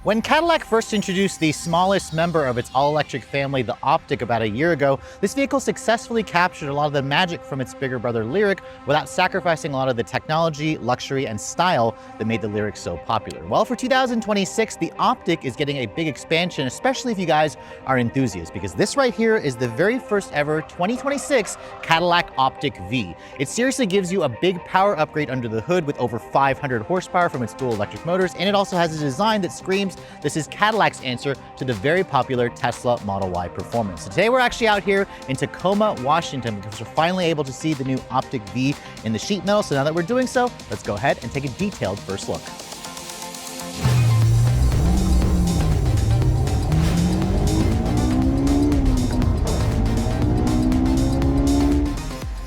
When Cadillac first introduced the smallest member of its all-electric family, the OPTIQ, about a year ago, this vehicle successfully captured a lot of the magic from its bigger brother Lyriq without sacrificing a lot of the technology, luxury, and style that made the Lyriq so popular. Well, for 2026, the OPTIQ is getting a big expansion, especially if you guys are enthusiasts, because this right here is the very first ever 2026 Cadillac OPTIQ-V. It seriously gives you a big power upgrade under the hood with over 500 horsepower from its dual electric motors, and it also has a design that screams this is Cadillac's answer to the very popular Tesla Model Y performance. So today we're actually out here in Tacoma, Washington, because we're finally able to see the new OPTIQ-V in the sheet metal. So now that we're doing so, let's go ahead and take a detailed first look.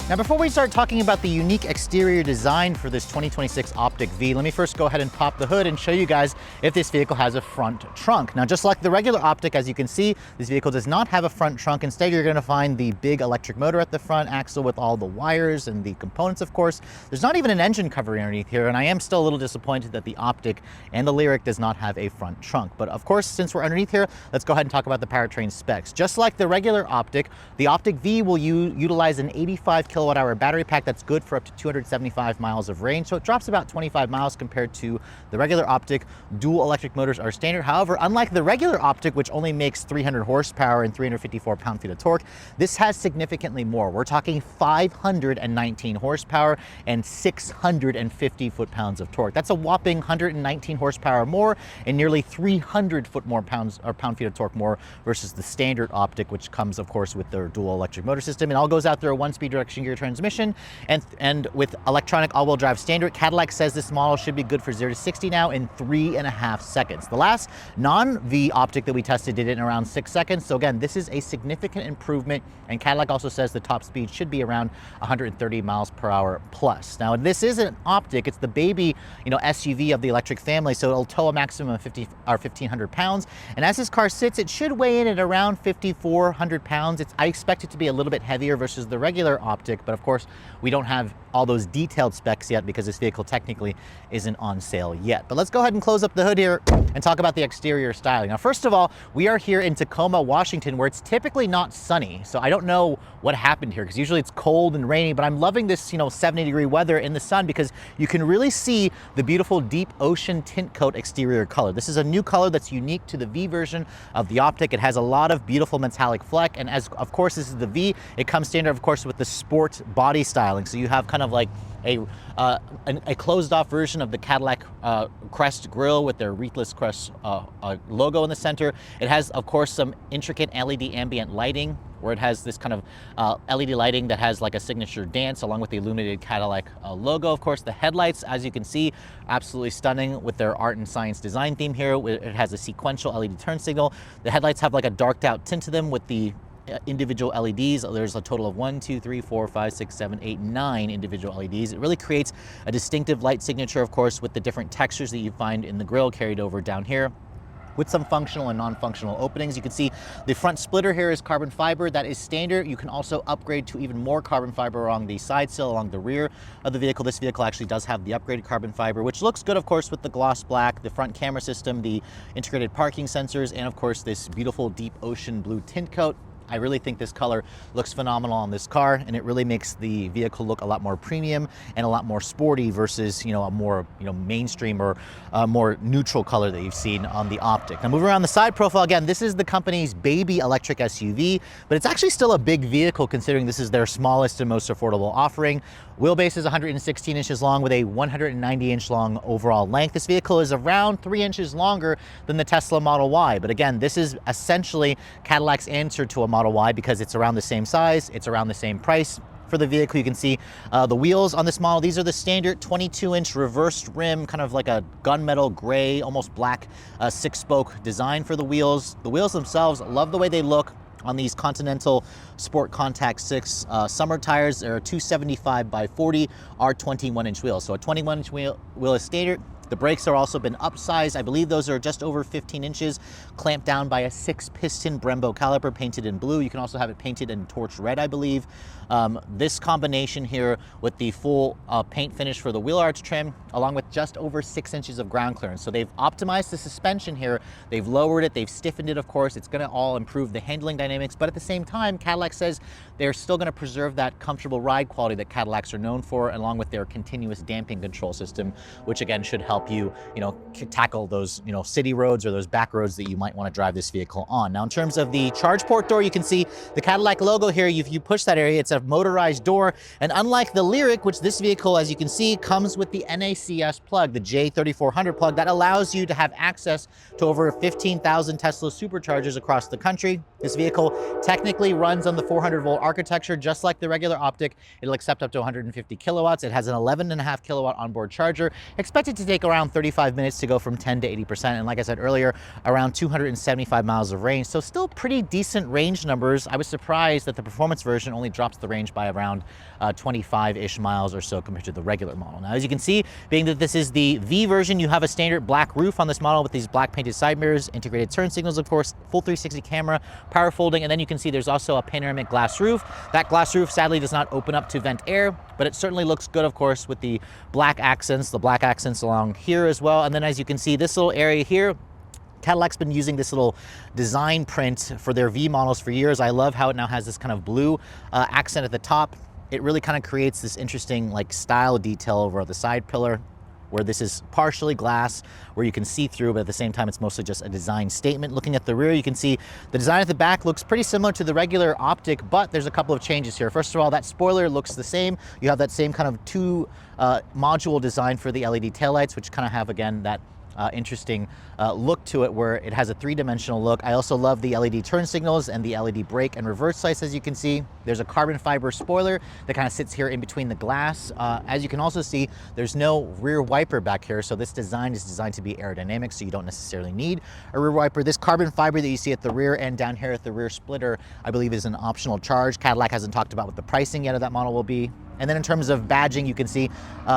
Now, before we start talking about the unique exterior design for this 2026 OPTIQ-V, let me first go ahead and pop the hood and show you guys if this vehicle has a front trunk. Now, just like the regular OPTIQ, as you can see, this vehicle does not have a front trunk. Instead, you're gonna find the big electric motor at the front axle with all the wires and the components, of course. There's not even an engine cover underneath here, and I am still a little disappointed that the OPTIQ and the Lyriq does not have a front trunk. But of course, since we're underneath here, let's go ahead and talk about the powertrain specs. Just like the regular OPTIQ, the OPTIQ-V will utilize an 85 kilowatt-hour battery pack that's good for up to 275 miles of range, so it drops about 25 miles compared to the regular OPTIQ. Dual electric motors are standard. However, unlike the regular OPTIQ, which only makes 300 horsepower and 354 pound-feet of torque, this has significantly more. We're talking 519 horsepower and 650 foot-pounds of torque. That's a whopping 119 horsepower more and nearly 300 pound-feet of torque more versus the standard OPTIQ, which comes, of course, with their dual electric motor system. It all goes out through a one-speed direction gear transmission, and with electronic all-wheel drive standard. Cadillac says this model should be good for 0 to 60 now in 3.5 seconds. The last non-V OPTIQ that we tested did it in around 6 seconds. So again, this is a significant improvement, and Cadillac also says the top speed should be around 130 miles per hour plus. Now, this is an OPTIQ. It's the baby, SUV of the electric family, so it'll tow a maximum of 1,500 pounds. And as this car sits, it should weigh in at around 5,400 pounds. I expect it to be a little bit heavier versus the regular OPTIQ, but of course, we don't have all those detailed specs yet because this vehicle technically isn't on sale yet. But let's go ahead and close up the hood here and talk about the exterior styling. Now, first of all, we are here in Tacoma, Washington, where it's typically not sunny. So I don't know what happened here, because usually it's cold and rainy, but I'm loving this, 70-degree weather in the sun, because you can really see the beautiful deep ocean tint coat exterior color. This is a new color that's unique to the V version of the OPTIQ. It has a lot of beautiful metallic fleck, and as of course this is the V, it comes standard, of course, with the sport body styling. So you have kind of like a closed-off version of the Cadillac crest grille with their wreathless crest logo in the center. It has, of course, some intricate LED ambient lighting, where it has this kind of LED lighting that has like a signature dance along with the illuminated Cadillac logo. Of course, the headlights, as you can see, absolutely stunning with their art and science design theme here. It has a sequential LED turn signal. The headlights have like a darked out tint to them with the individual LEDs. There's a total of 1, 2, 3, 4, 5, 6, 7, 8, 9 individual LEDs. It really creates a distinctive light signature, of course, with the different textures that you find in the grille carried over down here, with some functional and non-functional openings. You can see the front splitter here is carbon fiber. That is standard. You can also upgrade to even more carbon fiber along the side sill, along the rear of the vehicle. This vehicle actually does have the upgraded carbon fiber, which looks good, of course, with the gloss black, the front camera system, the integrated parking sensors, and of course, this beautiful deep ocean blue tint coat. I really think this color looks phenomenal on this car, and it really makes the vehicle look a lot more premium and a lot more sporty versus, a more, mainstream or more neutral color that you've seen on the OPTIQ. Now, moving around the side profile, again, this is the company's baby electric SUV, but it's actually still a big vehicle considering this is their smallest and most affordable offering. Wheelbase is 116 inches long with a 190-inch long overall length. This vehicle is around 3 inches longer than the Tesla Model Y, but again, this is essentially Cadillac's answer to a Model Y because it's around the same size, it's around the same price. For the vehicle, you can see the wheels on this model. These are the standard 22-inch reversed rim, kind of like a gunmetal gray, almost black 6-spoke design for the wheels. The wheels themselves, love the way they look on these Continental Sport Contact 6 summer tires. They're 275 by 40 R21-inch wheels. So a 21-inch wheel is standard. The brakes are also been upsized. I believe those are just over 15 inches, clamped down by a 6-piston Brembo caliper painted in blue. You can also have it painted in torch red, I believe. This combination here with the full paint finish for the wheel arch trim, along with just over 6 inches of ground clearance. So they've optimized the suspension here. They've lowered it, they've stiffened it, of course. It's gonna all improve the handling dynamics, but at the same time, Cadillac says they're still gonna preserve that comfortable ride quality that Cadillacs are known for, along with their continuous damping control system, which again should help you, tackle those, city roads or those back roads that you might want to drive this vehicle on. Now, in terms of the charge port door, you can see the Cadillac logo here. If you push that area, it's a motorized door. And unlike the Lyriq, which this vehicle, as you can see, comes with the NACS plug, the J3400 plug, that allows you to have access to over 15,000 Tesla superchargers across the country. This vehicle technically runs on the 400-volt architecture, just like the regular Optic. It'll accept up to 150 kilowatts. It has an 11.5 kilowatt onboard charger, expected to take around 35 minutes to go from 10 to 80%. And like I said earlier, around 275 miles of range. So still pretty decent range numbers. I was surprised that the performance version only drops the range by around 25-ish miles or so compared to the regular model. Now, as you can see, being that this is the V version, you have a standard black roof on this model with these black painted side mirrors, integrated turn signals, of course, full 360 camera, power folding, and then you can see there's also a panoramic glass roof. That glass roof sadly does not open up to vent air, but it certainly looks good, of course, with the black accents along here as well. And then as you can see, this little area here, Cadillac's been using this little design print for their V models for years. I love how it now has this kind of blue accent at the top. It really kind of creates this interesting style detail over the side pillar, where this is partially glass, where you can see through, but at the same time, it's mostly just a design statement. Looking at the rear, you can see the design at the back looks pretty similar to the regular Optic, but there's a couple of changes here. First of all, that spoiler looks the same. You have that same kind of two module design for the LED taillights, which kind of have, again, that interesting look to it, where it has a three-dimensional look. I also love the LED turn signals and the LED brake and reverse lights. As you can see, there's a carbon fiber spoiler that kind of sits here in between the glass. As you can also see, there's no rear wiper back here, so this design is designed to be aerodynamic, so you don't necessarily need a rear wiper. This carbon fiber that you see at the rear and down here at the rear splitter, I believe, is an optional charge. Cadillac hasn't talked about what the pricing yet of that model will be. And then in terms of badging, you can see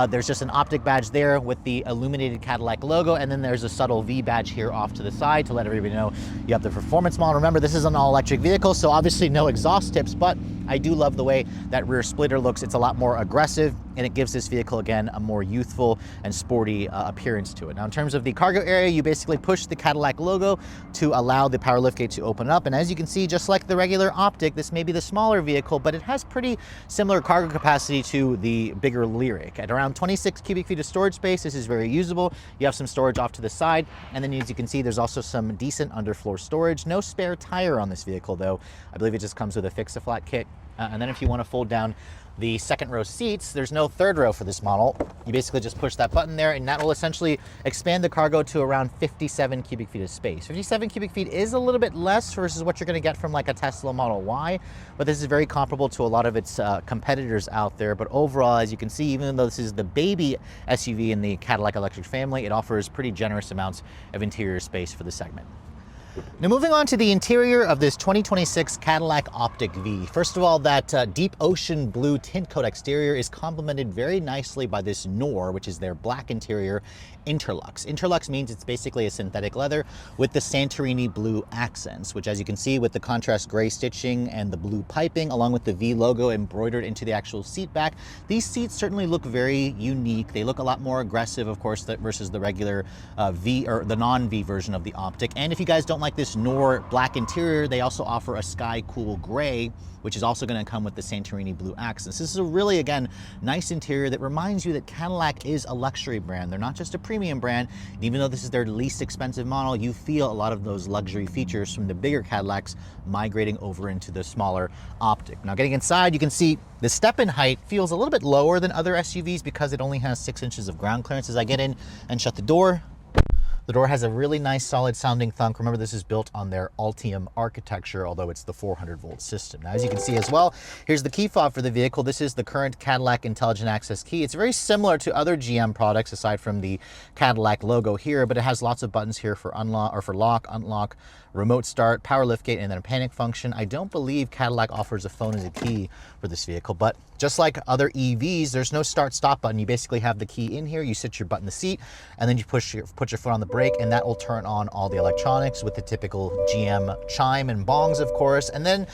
there's just an Optic badge there with the illuminated Cadillac logo, and then there's a subtle V badge here off to the side to let everybody know you have the performance model. Remember, this is an all-electric vehicle, so obviously no exhaust tips, but I do love the way that rear splitter looks. It's a lot more aggressive, and it gives this vehicle, again, a more youthful and sporty appearance to it. Now, in terms of the cargo area, you basically push the Cadillac logo to allow the power liftgate to open up. And as you can see, just like the regular Optic, this may be the smaller vehicle, but it has pretty similar cargo capacity to the bigger Lyriq. At around 26 cubic feet of storage space, this is very usable. You have some storage off to the side, and then as you can see, there's also some decent underfloor storage. No spare tire on this vehicle, though. I believe it just comes with a fix-a-flat kit. And then if you want to fold down the second row seats, there's no third row for this model. You basically just push that button there, and that will essentially expand the cargo to around 57 cubic feet of space. 57 cubic feet is a little bit less versus what you're going to get from a Tesla Model Y, but this is very comparable to a lot of its competitors out there. But overall, as you can see, even though this is the baby SUV in the Cadillac electric family, it offers pretty generous amounts of interior space for the segment. Now, moving on to the interior of this 2026 Cadillac OPTIQ-V. First of all, that deep ocean blue tint coat exterior is complemented very nicely by this Noir, which is their black interior Interlux. Interlux means it's basically a synthetic leather with the Santorini blue accents, which, as you can see with the contrast gray stitching and the blue piping, along with the V logo embroidered into the actual seat back, these seats certainly look very unique. They look a lot more aggressive, of course, versus the regular V or the non-V version of the Optic. And if you guys don't like this Noir black interior, they also offer a sky cool gray, which is also going to come with the Santorini blue accents. This is a really, again, nice interior that reminds you that Cadillac is a luxury brand. They're not just a premium brand. And even though this is their least expensive model, you feel a lot of those luxury features from the bigger Cadillacs migrating over into the smaller Optic. Now, getting inside, you can see the step-in height feels a little bit lower than other SUVs because it only has 6 inches of ground clearance. As I get in and shut the door The door has a really nice solid sounding thunk. Remember, this is built on their Ultium architecture, although it's the 400-volt system. Now, as you can see as well, here's the key fob for the vehicle. This is the current Cadillac Intelligent Access Key. It's very similar to other GM products aside from the Cadillac logo here, but it has lots of buttons here for unlock or for lock, unlock, remote start, power liftgate, and then a panic function. I don't believe Cadillac offers a phone as a key for this vehicle, but just like other EVs, there's no start-stop button. You basically have the key in here, you sit your butt in the seat, and then you put your foot on the brake, and that will turn on all the electronics with the typical GM chime and bongs, of course. And then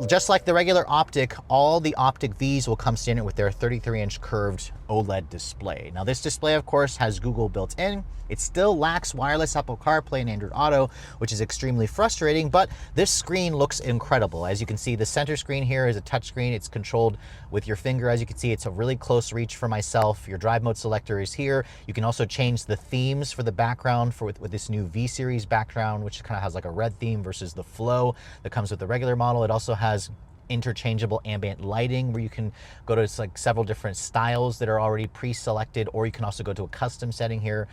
just like the regular Optic, all the OPTIQ-Vs will come standard with their 33-inch curved OLED display. Now, this display, of course, has Google built in. It still lacks wireless Apple CarPlay and Android Auto, which is extremely frustrating, but this screen looks incredible. As you can see, the center screen here is a touch screen. It's controlled with your finger. As you can see, it's a really close reach for myself. Your drive mode selector is here. You can also change the themes for the background with this new V-Series background, which kind of has like a red theme versus the flow that comes with the regular model. It also has interchangeable ambient lighting where you can go to like several different styles that are already pre-selected, or you can also go to a custom setting here.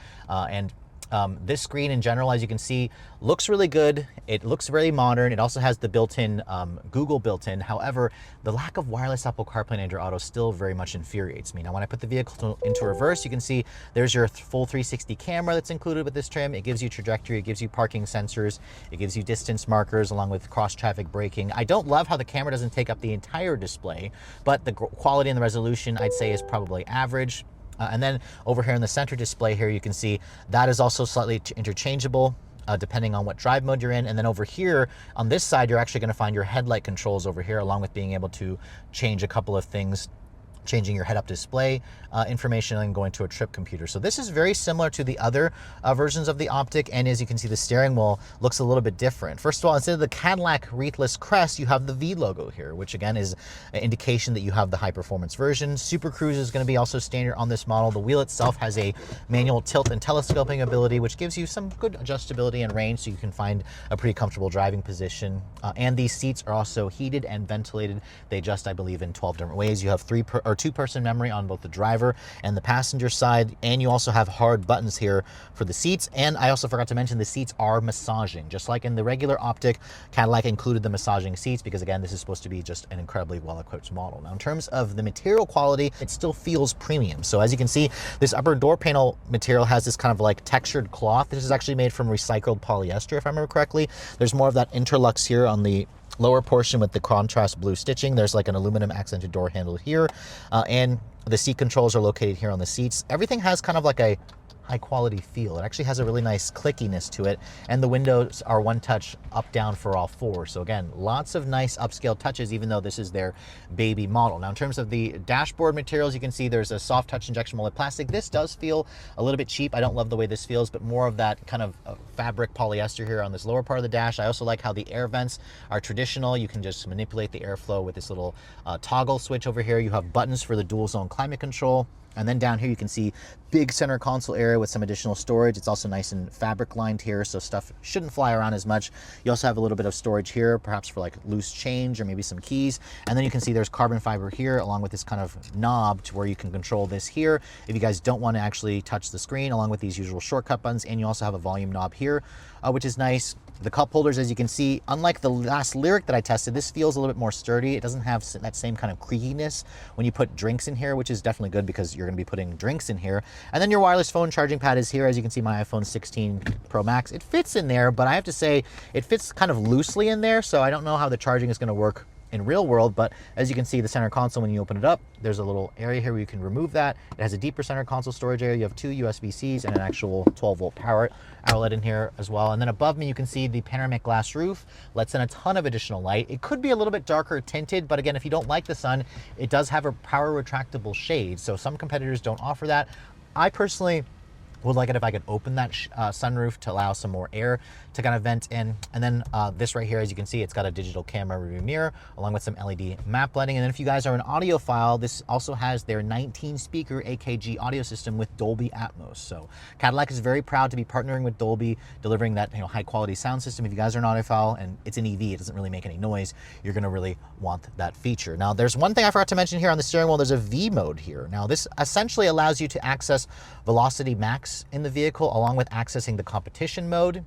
This screen in general, as you can see, looks really good. It looks very modern. It also has the built-in Google built-in. However, the lack of wireless Apple CarPlay and Android Auto still very much infuriates me. Now, when I put the vehicle into reverse, you can see there's your full 360 camera that's included with this trim. It gives you trajectory, it gives you parking sensors, it gives you distance markers along with cross-traffic braking. I don't love how the camera doesn't take up the entire display, but the quality and the resolution, I'd say, is probably average. And then over here in the center display here, you can see that is also slightly interchangeable depending on what drive mode you're in. And then over here on this side, you're actually going to find your headlight controls over here, along with being able to change a couple of things, changing your head-up display information and going to a trip computer. So this is very similar to the other versions of the Optic, and as you can see, the steering wheel looks a little bit different. First of all, instead of the Cadillac wreathless crest, you have the V logo here, which again is an indication that you have the high-performance version. Super Cruise is going to be also standard on this model. The wheel itself has a manual tilt and telescoping ability, which gives you some good adjustability and range, so you can find a pretty comfortable driving position. And these seats are also heated and ventilated. They adjust, I believe, in 12 different ways. You have two-person memory on both the driver and the passenger side, and you also have hard buttons here for the seats. And I also forgot to mention the seats are massaging. Just like in the regular Optic, Cadillac included the massaging seats because, again, this is supposed to be just an incredibly well-equipped model. Now, in terms of the material quality, it still feels premium. So as you can see, this upper door panel material has this kind of like textured cloth. This is actually made from recycled polyester, if I remember correctly. There's more of that interlux here on the lower portion with the contrast blue stitching. There's like an aluminum accented door handle here, and the seat controls are located here on the seats. Everything has kind of like a high quality feel. It actually has a really nice clickiness to it, and the windows are one touch up down for all four. So again, lots of nice upscale touches, even though this is their baby model. Now, in terms of the dashboard materials, you can see there's a soft touch injection molded plastic. This does feel a little bit cheap. I don't love the way this feels, but more of that kind of fabric polyester here on this lower part of the dash. I also like how the air vents are traditional. You can just manipulate the airflow with this little toggle switch over here. You have buttons for the dual zone climate control. And then down here, you can see big center console area with some additional storage. It's also nice and fabric lined here, so stuff shouldn't fly around as much. You also have a little bit of storage here, perhaps for like loose change or maybe some keys. And then you can see there's carbon fiber here, along with this kind of knob to where you can control this here if you guys don't want to actually touch the screen, along with these usual shortcut buttons. And you also have a volume knob here, which is nice. The cup holders, as you can see, unlike the last Lyric that I tested, this feels a little bit more sturdy. It doesn't have that same kind of creakiness when you put drinks in here, which is definitely good because you're going to be putting drinks in here. And then your wireless phone charging pad is here. As you can see, my iPhone 16 Pro Max, it fits in there, but I have to say it fits kind of loosely in there, so I don't know how the charging is going to work in real world. But as you can see, the center console, when you open it up, there's a little area here where you can remove that. It has a deeper center console storage area. You have two USB-Cs and an actual 12-volt power outlet in here as well. And then above me, you can see the panoramic glass roof lets in a ton of additional light. It could be a little bit darker tinted, but again, if you don't like the sun, it does have a power retractable shade. So some competitors don't offer that. I personally would like it if I could open that sunroof to allow some more air to kind of vent in. And then this right here, as you can see, it's got a digital camera rearview mirror along with some LED map lighting. And then if you guys are an audiophile, this also has their 19-speaker AKG audio system with Dolby Atmos. So Cadillac is very proud to be partnering with Dolby, delivering that high-quality sound system. If you guys are an audiophile and it's an EV, it doesn't really make any noise, you're going to really want that feature. Now, there's one thing I forgot to mention here on the steering wheel. There's a V mode here. Now, this essentially allows you to access Velocity Max specs in the vehicle, along with accessing the competition mode,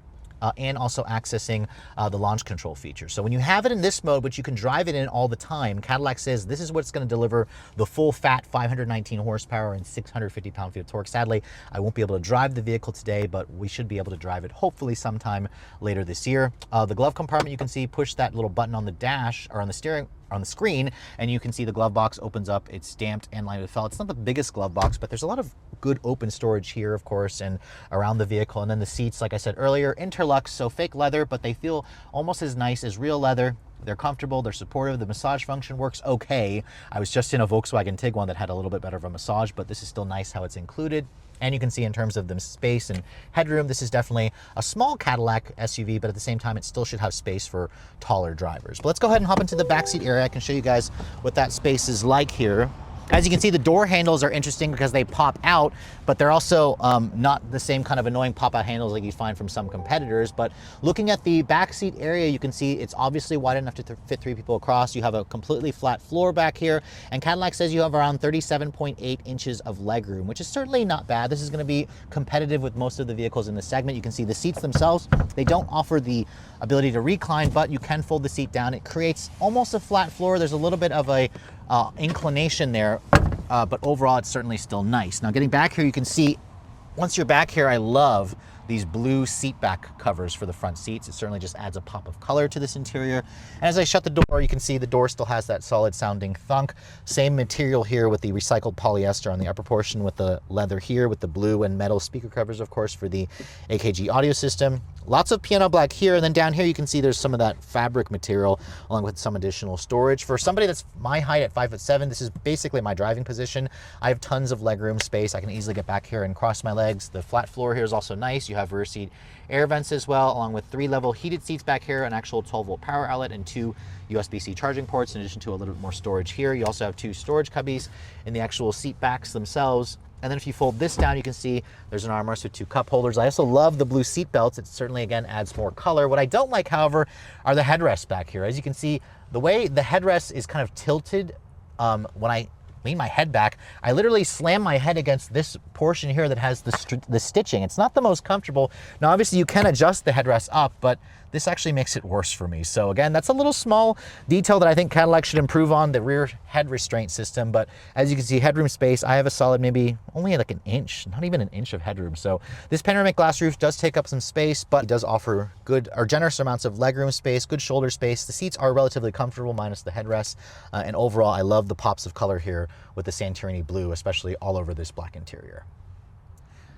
and also accessing the launch control feature. So when you have it in this mode, which you can drive it in all the time, Cadillac says this is what's going to deliver the full fat 519 horsepower and 650 pound-feet of torque. Sadly, I won't be able to drive the vehicle today, but we should be able to drive it hopefully sometime later this year. The glove compartment, you can see, push that little button on the dash or on the steering on the screen, and you can see the glove box opens up. It's stamped and lined with felt. It's not the biggest glove box, but there's a lot of good open storage here, of course, and around the vehicle. And then the seats, like I said earlier, Interlux, so fake leather, but they feel almost as nice as real leather. They're comfortable, they're supportive, the massage function works okay. I was just in a Volkswagen Tiguan that had a little bit better of a massage, but this is still nice how it's included. And you can see in terms of the space and headroom, this is definitely a small Cadillac SUV, but at the same time, it still should have space for taller drivers. But let's go ahead and hop into the backseat area. I can show you guys what that space is like here. As you can see, the door handles are interesting because they pop out, but they're also not the same kind of annoying pop-out handles like you find from some competitors. But looking at the backseat area, you can see it's obviously wide enough to fit 3 people across. You have a completely flat floor back here, and Cadillac says you have around 37.8 inches of legroom, which is certainly not bad. This is going to be competitive with most of the vehicles in the segment. You can see the seats themselves, they don't offer the ability to recline, but you can fold the seat down. It creates almost a flat floor. There's a little bit of a inclination there, but overall it's certainly still nice. Now getting back here, you can see once you're back here, I love these blue seat back covers for the front seats. It certainly just adds a pop of color to this interior. And as I shut the door, you can see the door still has that solid sounding thunk. Same material here with the recycled polyester on the upper portion, with the leather here with the blue and metal speaker covers, of course, for the AKG audio system. Lots of piano black here, and then down here you can see there's some of that fabric material along with some additional storage. For somebody that's my height at 5'7", this is basically my driving position. I have tons of legroom space. I can easily get back here and cross my legs. The flat floor here is also nice. You have rear seat air vents as well, along with 3 level heated seats back here, an actual 12-volt power outlet, and 2 USB-C charging ports, in addition to a little bit more storage here. You also have 2 storage cubbies in the actual seat backs themselves. And then if you fold this down, you can see there's an armrest with 2 cup holders. I also love the blue seat belts. It certainly, again, adds more color. What I don't like, however, are the headrests back here. As you can see, the way the headrest is kind of tilted when I lean my head back, I literally slam my head against this portion here that has the stitching. It's not the most comfortable. Now, obviously, you can adjust the headrest up, but this actually makes it worse for me. So again, that's a little small detail that I think Cadillac should improve on, the rear head restraint system. But as you can see, headroom space, I have a solid maybe only like an inch, not even an inch of headroom. So this panoramic glass roof does take up some space, but it does offer good or generous amounts of legroom space, good shoulder space. The seats are relatively comfortable minus the headrest. And overall, I love the pops of color here with the Santorini blue, especially all over this black interior.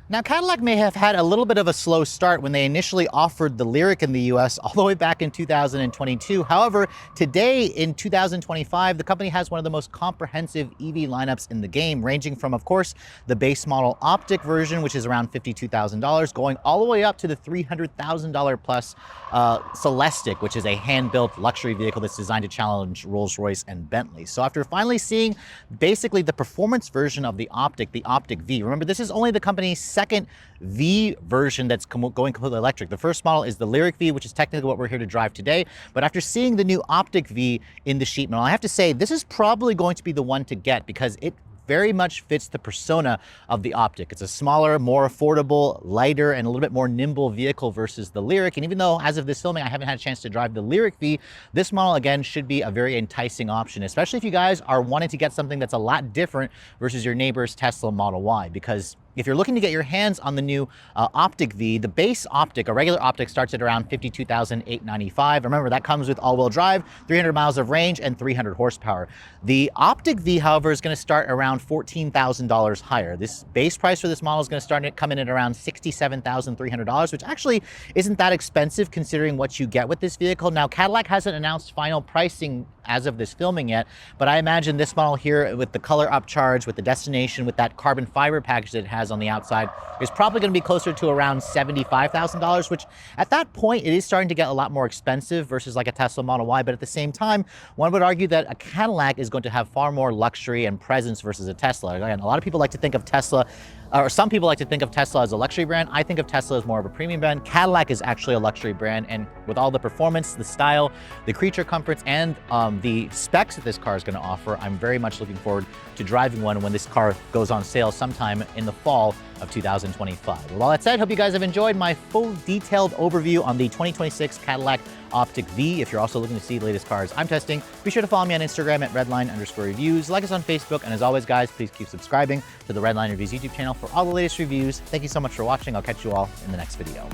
Now, Cadillac may have had a little bit of a slow start when they initially offered the Lyriq in the US all the way back in 2022. However, today in 2025, the company has one of the most comprehensive EV lineups in the game, ranging from, of course, the base model OPTIQ version, which is around $52,000, going all the way up to the $300,000 plus Celestiq, which is a hand-built luxury vehicle that's designed to challenge Rolls-Royce and Bentley. So after finally seeing basically the performance version of the OPTIQ-V, remember, this is only the company's second V version that's going completely electric. The first model is the Lyriq-V, which is technically what we're here to drive today. But after seeing the new OPTIQ-V in the sheet metal, I have to say this is probably going to be the one to get because it very much fits the persona of the OPTIQ. It's a smaller, more affordable, lighter, and a little bit more nimble vehicle versus the Lyriq. And even though as of this filming, I haven't had a chance to drive the Lyriq-V, this model, again, should be a very enticing option, especially if you guys are wanting to get something that's a lot different versus your neighbor's Tesla Model Y. Because if you're looking to get your hands on the new OPTIQ-V, the base OPTIQ, a regular OPTIQ, starts at around $52,895. Remember, that comes with all-wheel drive, 300 miles of range, and 300 horsepower. The OPTIQ-V, however, is going to start around $14,000 higher. This base price for this model is going to come in at around $67,300, which actually isn't that expensive considering what you get with this vehicle. Now, Cadillac hasn't announced final pricing as of this filming yet, but I imagine this model here with the color upcharge, with the destination, with that carbon fiber package that it has on the outside, is probably going to be closer to around $75,000, which at that point, it is starting to get a lot more expensive versus like a Tesla Model Y. But at the same time, one would argue that a Cadillac is going to have far more luxury and presence versus a Tesla. Again, a lot of people like to think of Tesla, or some people like to think of Tesla as a luxury brand. I think of Tesla as more of a premium brand. Cadillac is actually a luxury brand, and with all the performance, the style, the creature comforts, and the specs that this car is going to offer, I'm very much looking forward to driving one when this car goes on sale sometime in the fall of 2025. Well, that said, hope you guys have enjoyed my full detailed overview on the 2026 Cadillac OPTIQ-V. If you're also looking to see the latest cars I'm testing, be sure to follow me on Instagram at Redline_reviews. Like us on Facebook, and as always, guys, please keep subscribing to the Redline Reviews YouTube channel for all the latest reviews. Thank you so much for watching. I'll catch you all in the next video.